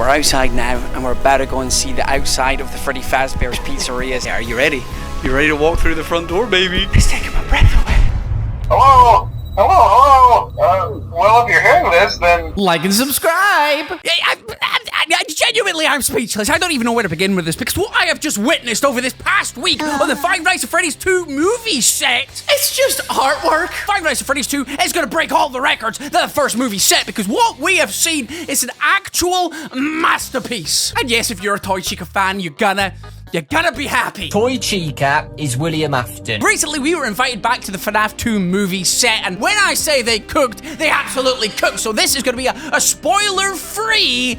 we're outside now, and we're about to go and see the outside of the Freddy Fazbear's Pizzeria. Are you ready? You ready to walk through the front door, baby? It's taking my breath away. Hello? Well, if you're hearing this, then... Like and subscribe! Genuinely, I'm speechless. I don't even know where to begin with this, because what I have just witnessed over this past week on the Five Nights at Freddy's 2 movie set, it's just artwork. Five Nights at Freddy's 2 is going to break all the records that the first movie set, because what we have seen is an actual masterpiece. And yes, if you're a Toy Chica fan, you're gonna be happy. Toy Chica is William Afton. Recently, we were invited back to the FNAF 2 movie set, and when I say they cooked, they absolutely cooked. So this is going to be a spoiler-free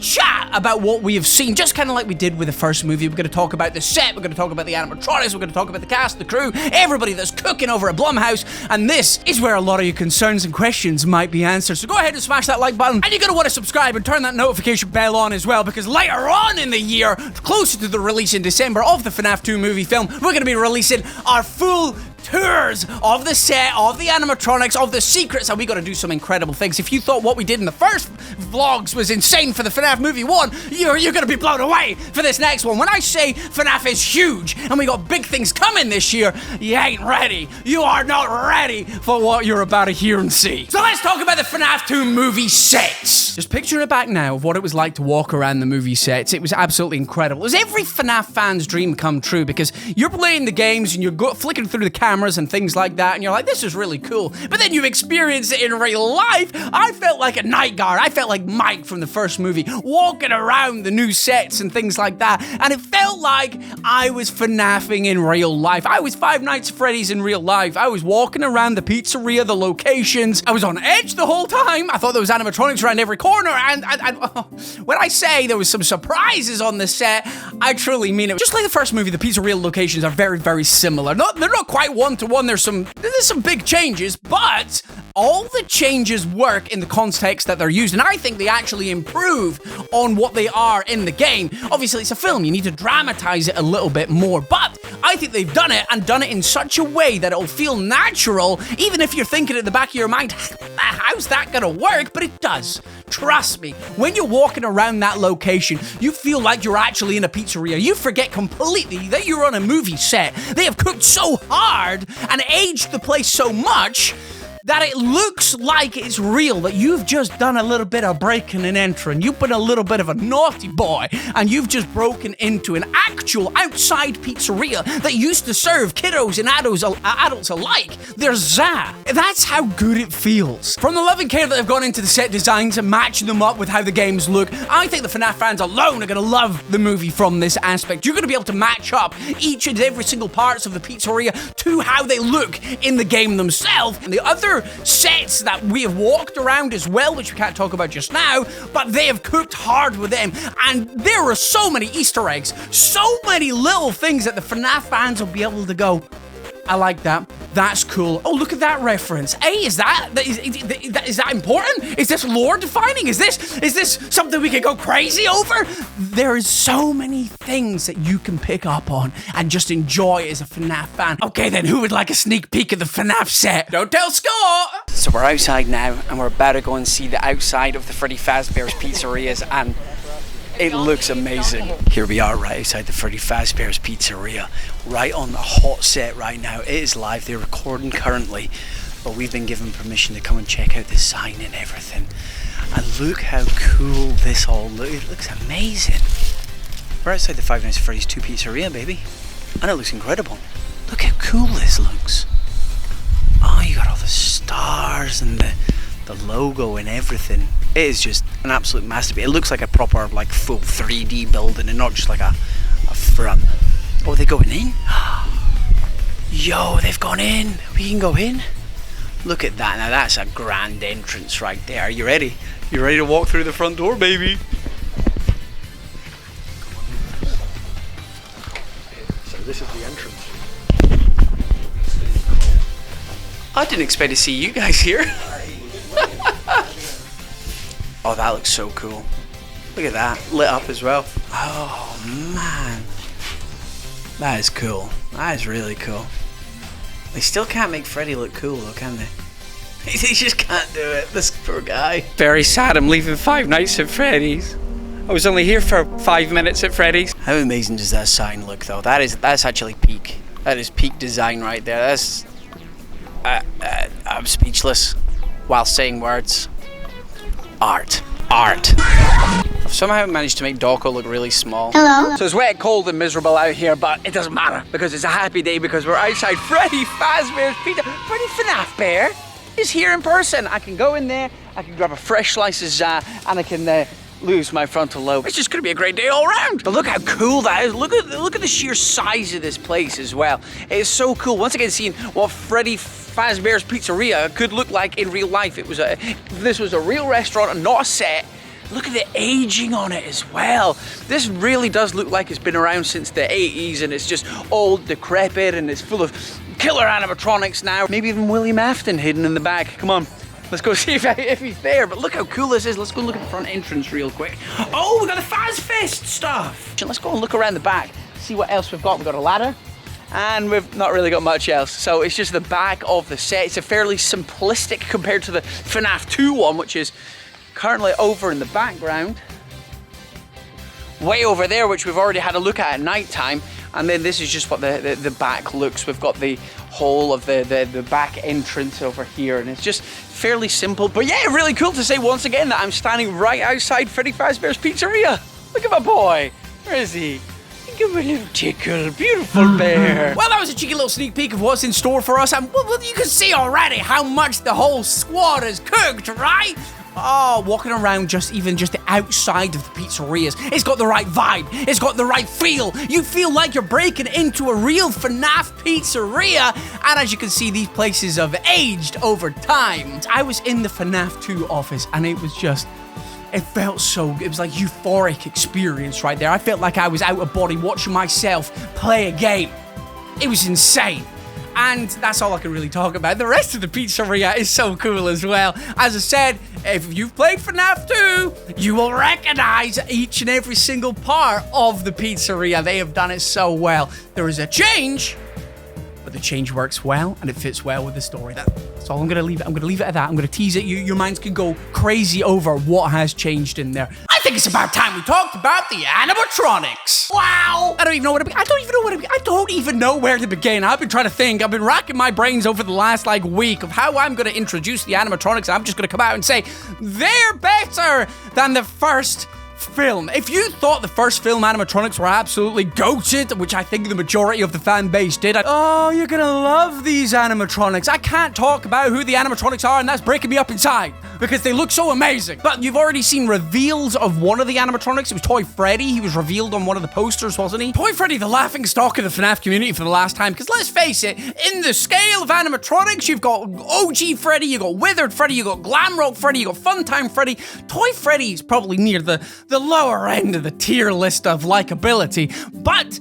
chat about what we have seen, just kind of like we did with the first movie. We're going to talk about the set, we're going to talk about the animatronics, we're going to talk about the cast, the crew, everybody that's cooking over at Blumhouse, and this is where a lot of your concerns and questions might be answered. So go ahead and smash that like button, and you're going to want to subscribe and turn that notification bell on as well, because later on in the year, closer to the release in December of the FNAF 2 movie film, we're going to be releasing our full tours of the set, of the animatronics, of the secrets, and we got to do some incredible things. If you thought what we did in the first vlogs was insane for the FNAF movie 1, you're going to be blown away for this next one. When I say FNAF is huge and we got big things coming this year, you ain't ready. You are not ready for what you're about to hear and see. So let's talk about the FNAF 2 movie sets. Just picture it back now of what it was like to walk around the movie sets. It was absolutely incredible. It was every FNAF fan's dream come true, because you're playing the games and you're flicking through the cameras and things like that, and you're like, this is really cool. But then you experience it in real life. I felt like a night guard. I felt like Mike from the first movie, walking around the new sets and things like that, and it felt like I was FNAFing in real life. I was Five Nights at Freddy's in real life. I was walking around the pizzeria, the locations. I was on edge the whole time. I thought there was animatronics around every corner, and when I say there was some surprises on the set, I truly mean it. Just like the first movie, the pizzeria locations are very, very similar. They're not quite one-to-one. There's some big changes, but all the changes work in the context that they're used, and I think they actually improve on what they are in the game. Obviously, it's a film. You need to dramatize it a little bit more, but I think they've done it, and done it in such a way that it'll feel natural, even if you're thinking at the back of your mind, how's that gonna work? But it does. Trust me, when you're walking around that location, you feel like you're actually in a pizzeria. You forget completely that you're on a movie set. They have cooked so hard and aged the place so much that it looks like it's real, that you've just done a little bit of breaking and entering. You've been a little bit of a naughty boy, and you've just broken into an actual outside pizzeria that used to serve kiddos and adults alike. There's that. That's how good it feels. From the love and care that they've gone into the set designs and matching them up with how the games look, I think the FNAF fans alone are going to love the movie from this aspect. You're going to be able to match up each and every single parts of the pizzeria to how they look in the game themselves. And the other sets that we have walked around as well, which we can't talk about just now, but they have cooked hard with them, and there are so many Easter eggs, so many little things that the FNAF fans will be able to go, I like that. That's cool. Oh, look at that reference. Hey, is that important? Is this lore defining? Is this something we can go crazy over? There is so many things that you can pick up on and just enjoy as a FNAF fan. Okay, then who would like a sneak peek of the FNAF set? Don't tell Scott! So we're outside now, and we're about to go and see the outside of the Freddy Fazbear's Pizzerias, and it looks amazing. Here we are right outside the Freddy Fazbear's Pizzeria, right on the hot set right now. It is live, they're recording currently, but we've been given permission to come and check out the sign and everything. And look how cool this all looks. It looks amazing. We're outside the Five Nights at Freddy's 2 Pizzeria, baby. And it looks incredible. Look how cool this looks. Oh, you got all the stars and the logo and everything. It is just an absolute masterpiece. It looks like a proper, like, full 3D building and not just like a front. Oh, they're going in? Yo, they've gone in. We can go in. Look at that. Now that's a grand entrance right there. Are you ready? You ready to walk through the front door, baby? So this is the entrance. I didn't expect to see you guys here. Oh, that looks so cool. Look at that, lit up as well. Oh man, that is cool. That is really cool. They still can't make Freddy look cool though, can they? They just can't do it, this poor guy. Very sad I'm leaving Five Nights at Freddy's. I was only here for 5 minutes at Freddy's. How amazing does that sign look, though? That's actually peak. That is peak design right there. That's... I'm speechless while saying words. Art. I've somehow managed to make Dawko look really small. Hello? So it's wet, cold, and miserable out here, but it doesn't matter because it's a happy day because we're outside Freddy Fazbear's Pizza. Freddy FNAF Bear is here in person. I can go in there, I can grab a fresh slice of za, and I can lose my frontal lobe. It's just gonna be a great day all around. But look how cool that is. Look at the sheer size of this place as well. It's so cool. Once again, seeing what Freddy Fazbear's Pizzeria could look like in real life. This was a real restaurant and not a set. Look at the aging on it as well. This really does look like it's been around since the 80s and it's just old, decrepit, and it's full of killer animatronics now. Maybe even William Afton hidden in the back. Come on, let's go see if he's there. But look how cool this is. Let's go look at the front entrance real quick. Oh, we got the Fazfest stuff. Let's go and look around the back, see what else we've got. We've got a ladder. And we've not really got much else. So it's just the back of the set. It's a fairly simplistic compared to the FNAF 2 one, which is currently over in the background. Way over there, which we've already had a look at night time. And then this is just what the back looks. We've got the whole of the back entrance over here. And it's just fairly simple. But yeah, really cool to say once again that I'm standing right outside Freddy Fazbear's Pizzeria. Look at my boy. Where is he? Give me a little tickle, beautiful bear. Well, that was a cheeky little sneak peek of what's in store for us, and well, you can see already how much the whole squad is cooked, right? Oh, walking around even just the outside of the pizzerias, it's got the right vibe, it's got the right feel. You feel like you're breaking into a real FNAF pizzeria, and as you can see, these places have aged over time. I was in the FNAF 2 office, and it was just... it felt it was like euphoric experience right there. I felt like I was out of body watching myself play a game. It was insane. And that's all I can really talk about. The rest of the pizzeria is so cool as well. As I said, if you've played FNAF 2, you will recognize each and every single part of the pizzeria. They have done it so well. There is a change, but the change works well and it fits well with the story. That's all I'm gonna leave it. I'm gonna leave it at that. I'm gonna tease it. Your minds can go crazy over what has changed in there. I think it's about time we talked about the animatronics. Wow! I don't even know where to begin. I've been trying to think. I've been racking my brains over the last week of how I'm gonna introduce the animatronics. I'm just gonna come out and say they're better than the first film. If you thought the first film animatronics were absolutely goated, which I think the majority of the fan base did, oh, you're gonna love these animatronics. I can't talk about who the animatronics are, and that's breaking me up inside because they look so amazing. But you've already seen reveals of one of the animatronics. It was Toy Freddy. He was revealed on one of the posters, wasn't he? Toy Freddy, the laughing stock of the FNAF community for the last time, because let's face it, in the scale of animatronics, you've got OG Freddy, you've got Withered Freddy, you've got Glamrock Freddy, you've got Funtime Freddy. Toy Freddy is probably near the lower end of the tier list of likability, but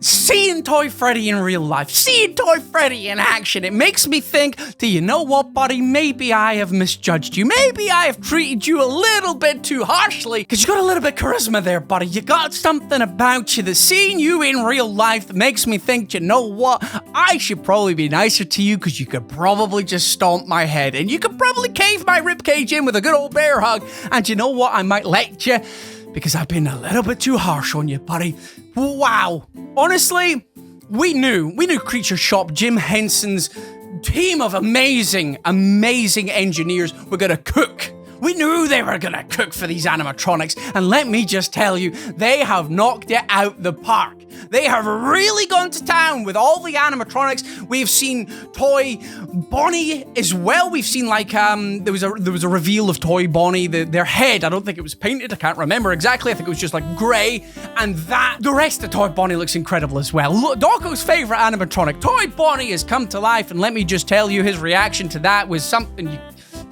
seeing Toy Freddy in real life, seeing Toy Freddy in action, it makes me think, do you know what, buddy? Maybe I have misjudged you. Maybe I have treated you a little bit too harshly, because you got a little bit of charisma there, buddy. You got something about you that seeing you in real life makes me think, you know what? I should probably be nicer to you, because you could probably just stomp my head, and you could probably cave my ribcage in with a good old bear hug, and you know what? I might let you, because I've been a little bit too harsh on you, buddy. Wow. Honestly, we knew Creature Shop, Jim Henson's team of amazing engineers were gonna cook. We knew they were gonna cook for these animatronics, and let me just tell you, they have knocked it out the park. They have really gone to town with all the animatronics. We've seen Toy Bonnie as well. We've seen there was a reveal of Toy Bonnie, their head. I don't think it was painted. I can't remember exactly. I think it was just grey. And the rest of Toy Bonnie looks incredible as well. Look, Dawko's favorite animatronic, Toy Bonnie, has come to life, and let me just tell you, his reaction to that was something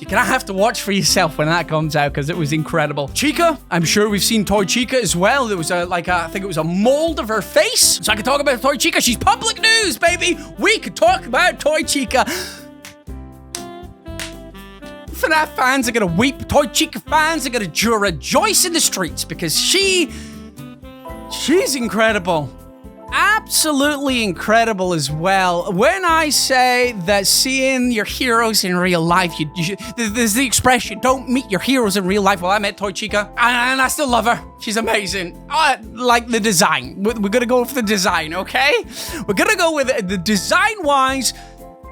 you're gonna have to watch for yourself when that comes out, because it was incredible. Chica, I'm sure we've seen Toy Chica as well. There was I think it was a mold of her face. So I can talk about Toy Chica. She's public news, baby. We could talk about Toy Chica. FNAF fans are gonna weep. Toy Chica fans are gonna rejoice in the streets, because she's incredible. absolutely incredible as well. When I say that seeing your heroes in real life, there's the expression, don't meet your heroes in real life. Well, I met Toy Chica, and I still love her. She's amazing. I like the design. We're gonna go for the design, okay? We're gonna go with it. The design-wise,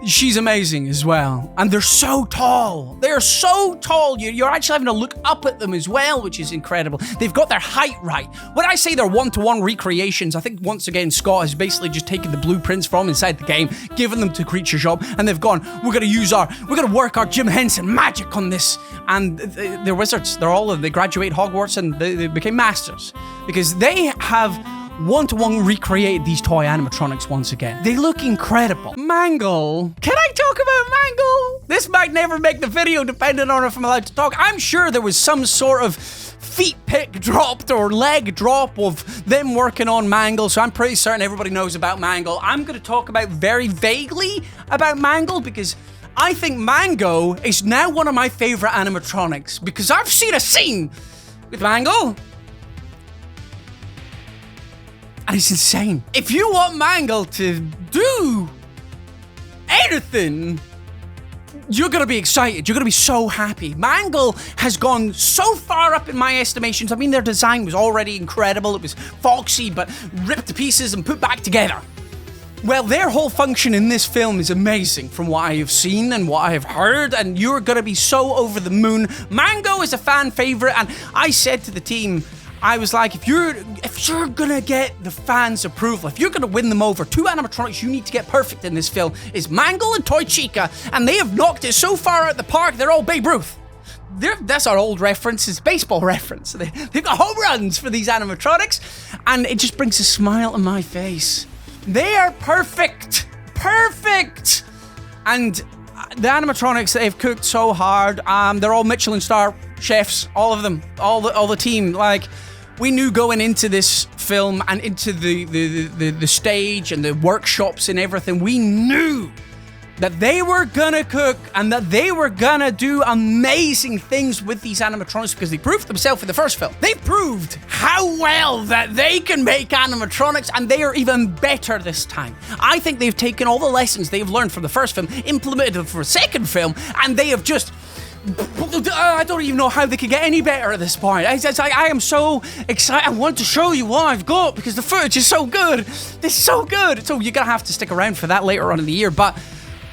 she's amazing as well. And they're so tall. They're so tall. You're actually having to look up at them as well, which is incredible. They've got their height right. When I say they're one-to-one recreations, I think once again, Scott has basically just taken the blueprints from inside the game, given them to Creature Shop, and they've gone, we're gonna work our Jim Henson magic on this. And they're wizards. They graduate Hogwarts and they became masters. Because they have one-to-one recreate these toy animatronics once again. They look incredible. Mangle. Can I talk about Mangle? This might never make the video depending on if I'm allowed to talk. I'm sure there was some sort of feet pick dropped or leg drop of them working on Mangle, so I'm pretty certain everybody knows about Mangle. I'm going to talk about very vaguely about Mangle because I think Mango is now one of my favorite animatronics because I've seen a scene with Mangle. And it's insane. If you want Mangle to do anything, you're gonna be excited. You're gonna be so happy. Mangle has gone so far up in my estimations. I mean, their design was already incredible. It was foxy, but ripped to pieces and put back together. Well, their whole function in this film is amazing from what I have seen and what I have heard, and you're gonna be so over the moon. Mango is a fan favorite, and I said to the team, I was like, if you're gonna get the fans' approval, if you're gonna win them over, two animatronics you need to get perfect in this film is Mangle and Toy Chica, and they have knocked it so far out the park, they're all Babe Ruth. That's our old reference, is baseball reference. They've got home runs for these animatronics, and it just brings a smile on my face. They are perfect. Perfect! And the animatronics, they've cooked so hard. They're all Michelin star chefs, all of them, all the team. Like, we knew going into this film and into the stage and the workshops and everything, we knew that they were gonna cook and that they were gonna do amazing things with these animatronics because they proved themselves in the first film. They proved how well that they can make animatronics, and they are even better this time. I think they've taken all the lessons they've learned from the first film, implemented them for a second film, and they have just... I don't even know how they could get any better at this point. I am so excited. I want to show you what I've got because the footage is so good. It's so good. So you're gonna have to stick around for that later on in the year, but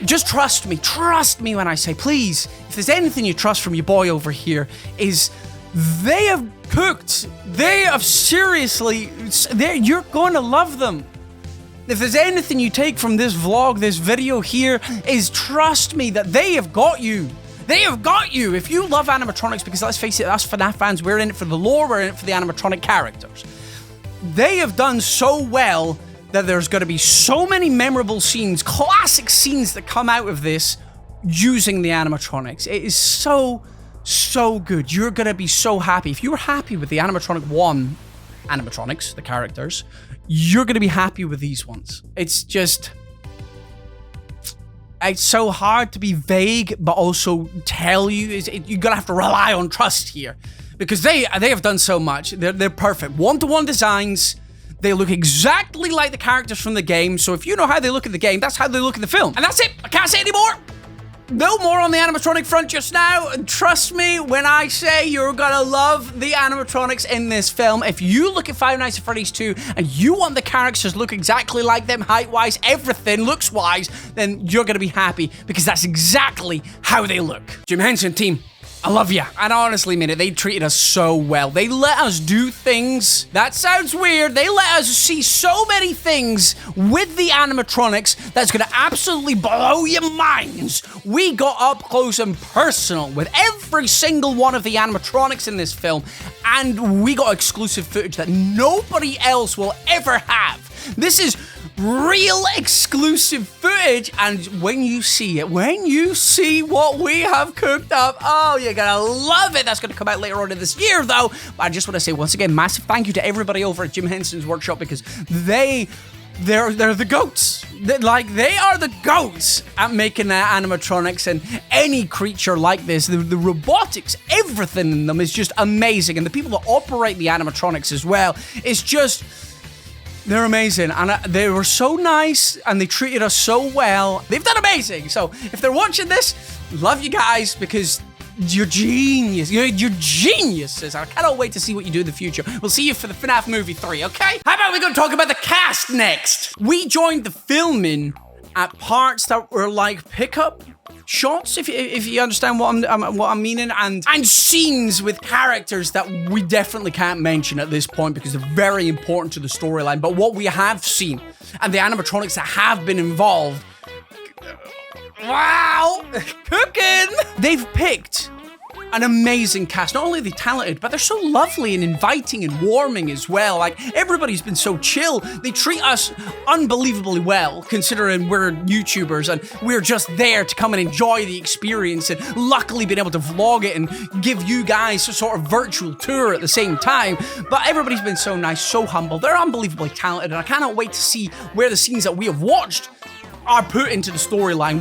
just trust me when I say, please, if there's anything you trust from your boy over here, is they have cooked. They have seriously, you're going to love them. If there's anything you take from this vlog, this video here, is trust me that they have got you. They have got you. If you love animatronics, because let's face it, us FNAF fans, we're in it for the lore, we're in it for the animatronic characters. They have done so well that there's going to be so many memorable scenes, classic scenes that come out of this using the animatronics. It is so good. You're going to be so happy. If you were happy with the animatronic 1 animatronics, the characters, you're going to be happy with these ones. It's just... it's so hard to be vague, but also tell you. You're going to have to rely on trust here. Because they have done so much. They're perfect. One-to-one designs. They look exactly like the characters from the game. So if you know how they look in the game, that's how they look in the film. And that's it. I can't say any more. No more on the animatronic front just now. And trust me when I say you're gonna love the animatronics in this film. If you look at Five Nights at Freddy's 2 and you want the characters to look exactly like them, height-wise, everything, looks-wise, then you're gonna be happy because that's exactly how they look. Jim Henson team, I love you. And I honestly mean it. They treated us so well. They let us do things. That sounds weird. They let us see so many things with the animatronics that's going to absolutely blow your minds. We got up close and personal with every single one of the animatronics in this film, and we got exclusive footage that nobody else will ever have. This is real exclusive footage, and when you see it, when you see what we have cooked up, oh, you're gonna love it. That's gonna come out later on in this year, though. But I just want to say once again, massive thank you to everybody over at Jim Henson's workshop, because they're the goats. They are the goats at making their animatronics, and any creature like this, the robotics, everything in them is just amazing, and the people that operate the animatronics as well, it's just... They're amazing, and they were so nice, and they treated us so well. They've done amazing. So if they're watching this, love you guys, because you're genius. You're geniuses. I cannot wait to see what you do in the future. We'll see you for the FNAF movie 3, okay? How about we go talk about the cast next? We joined the filming at parts that were like pickup shots, if you understand what I'm meaning, and scenes with characters that we definitely can't mention at this point because they're very important to the storyline. But what we have seen and the animatronics that have been involved, wow, cooking! They've picked an amazing cast. Not only are they talented, but they're so lovely and inviting and warming as well. Like, everybody's been so chill. They treat us unbelievably well, considering we're YouTubers and we're just there to come and enjoy the experience, and luckily been able to vlog it and give you guys a sort of virtual tour at the same time. But everybody's been so nice, so humble. They're unbelievably talented, and I cannot wait to see where the scenes that we have watched are put into the storyline.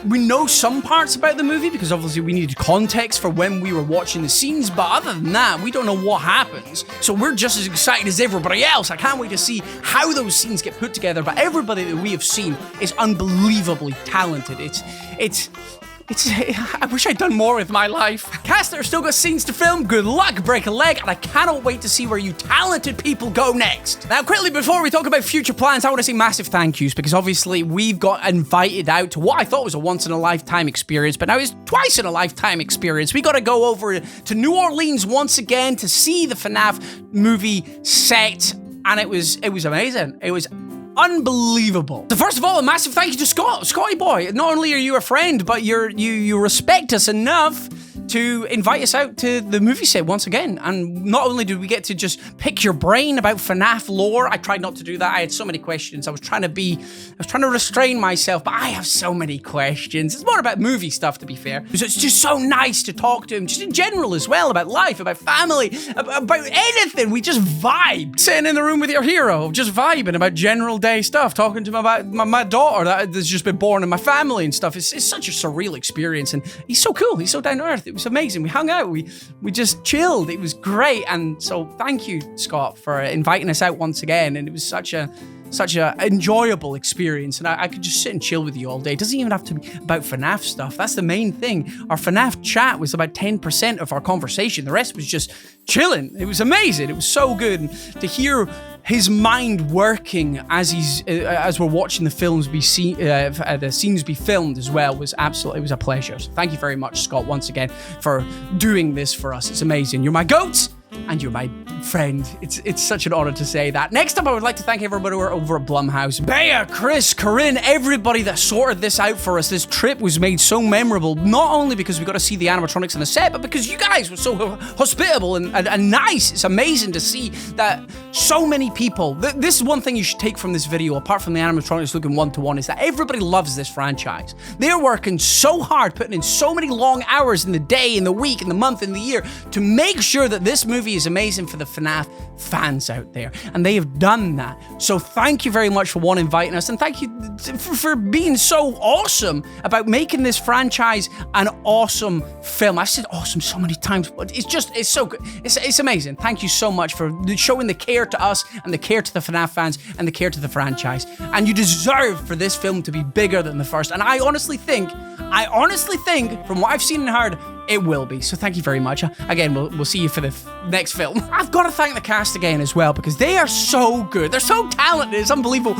We know some parts about the movie because obviously we needed context for when we were watching the scenes, but other than that, we don't know what happens. So we're just as excited as everybody else. I can't wait to see how those scenes get put together, but everybody that we have seen is unbelievably talented. I wish I'd done more with my life. Cast that are still got scenes to film, good luck, break a leg, and I cannot wait to see where you talented people go next. Now, quickly, before we talk about future plans, I want to say massive thank yous, because obviously we've got invited out to what I thought was a once-in-a-lifetime experience, but now it's twice-in-a-lifetime experience. We got to go over to New Orleans once again to see the FNAF movie set, and it was amazing. It was unbelievable. So first of all, a massive thank you to Scotty boy. Not only are you a friend, but you respect us enough to invite us out to the movie set once again. And not only did we get to just pick your brain about FNAF lore, I tried not to do that. I had so many questions. I was trying to restrain myself, but I have so many questions. It's more about movie stuff, to be fair. Because it's just so nice to talk to him, just in general as well, about life, about family, about anything. We just vibe. Sitting in the room with your hero, just vibing about general day stuff, talking to him about my daughter that's just been born in my family and stuff. It's such a surreal experience, and he's so cool. He's so down to earth. It was amazing. We hung out. We just chilled. It was great. And so thank you, Scott, for inviting us out once again. And it was such a enjoyable experience, and I could just sit and chill with you all day. It doesn't even have to be about FNAF stuff. That's the main thing. Our FNAF chat was about 10% of our conversation. The rest was just chilling. It was amazing. It was so good. And to hear his mind working as we're watching the films the scenes be filmed as well was absolutely, it was a pleasure. So thank you very much, Scott, once again for doing this for us. It's amazing. You're my goat. And you're my friend. It's such an honor to say that. Next up, I would like to thank everybody who are over at Blumhouse. Bea, Chris, Corinne, everybody that sorted this out for us. This trip was made so memorable, not only because we got to see the animatronics on the set, but because you guys were so hospitable and nice. It's amazing to see that so many people, this is one thing you should take from this video, apart from the animatronics looking one-to-one, is that everybody loves this franchise. They're working so hard, putting in so many long hours in the day, in the week, in the month, in the year, to make sure that this movie is amazing for the FNAF fans out there, and they have done that. So thank you very much for inviting us, and thank you for being so awesome about making this franchise an awesome film. I've said awesome so many times, but it's so good. It's amazing. Thank you so much for showing the care to us and the care to the FNAF fans and the care to the franchise. And you deserve for this film to be bigger than the first. And I honestly think, from what I've seen and heard, it will be. So thank you very much. Again, we'll see you for the next film. I've got to thank the cast again as well, because they are so good. They're so talented. It's unbelievable.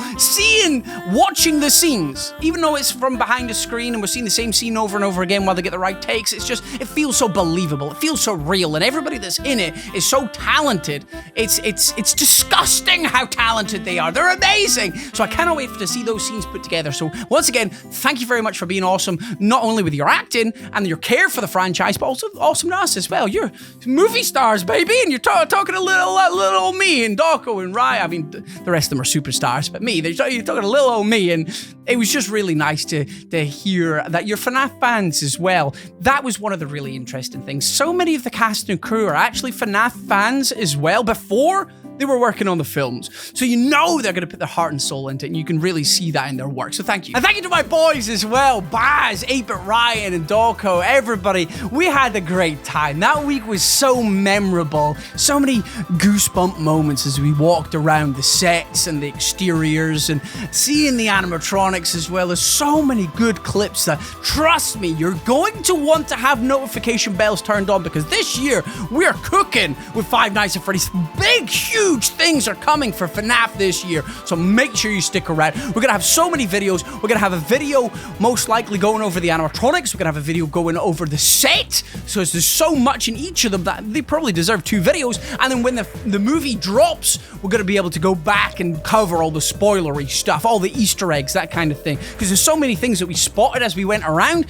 Watching the scenes, even though it's from behind the screen and we're seeing the same scene over and over again while they get the right takes, it feels so believable. It feels so real, and everybody that's in it is so talented. It's disgusting how talented they are. They're amazing. So I cannot wait to see those scenes put together. So once again, thank you very much for being awesome, not only with your acting and your care for the franchise, but also awesome to us as well. You're movie stars, baby, and you're talking to little old me and Dawko and Rye. I mean, the rest of them are superstars, but me, you're talking to little old me, and it was just really nice to hear that you're FNAF fans as well. That was one of the really interesting things. So many of the cast and crew are actually FNAF fans as well before they were working on the films. So you know they're going to put their heart and soul into it, and you can really see that in their work. So thank you. And thank you to my boys as well. Baz, 8-Bit Ryan, and Dawko, everybody. We had a great time. That week was so memorable. So many goosebump moments as we walked around the sets and the exteriors and seeing the animatronics as well. There's so many good clips that, trust me, you're going to want to have notification bells turned on, because this year we're cooking with Five Nights at Freddy's. Big, huge things are coming for FNAF this year, so make sure you stick around. We're gonna have so many videos. We're gonna have a video most likely going over the animatronics. We're gonna have a video going over the set, so there's so much in each of them that they probably deserve 2 videos. And then when the movie drops, we're gonna be able to go back and cover all the spoilery stuff, all the Easter eggs, that kind of thing, because there's so many things that we spotted as we went around.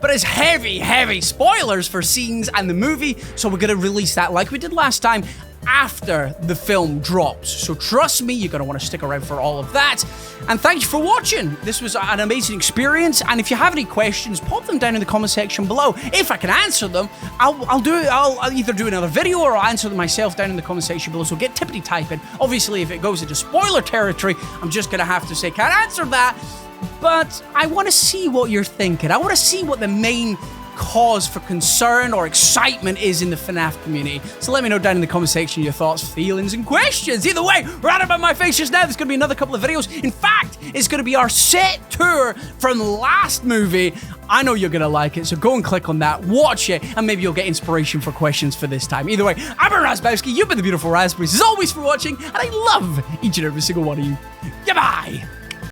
But it's heavy spoilers for scenes and the movie, so we're gonna release that like we did last time after the film drops. So trust me, you're gonna want to stick around for all of that. And thank you for watching. This was an amazing experience, and if you have any questions, pop them down in the comment section below. If I can answer them, I'll do it. I'll either do another video or I'll answer them myself down in the comment section below, so get tippity typing. Obviously, if it goes into spoiler territory, I'm just gonna have to say, can't answer that. But I want to see what you're thinking. I want to see what the main cause for concern or excitement is in the FNAF community. So let me know down in the comment section your thoughts, feelings, and questions. Either way, right about my face just now, there's going to be another couple of videos. In fact, it's going to be our set tour from the last movie. I know you're going to like it, so go and click on that, watch it, and maybe you'll get inspiration for questions for this time. Either way, I'm Razzbowski, you've been the beautiful Raspberries, as always, for watching, and I love each and every single one of you. Goodbye!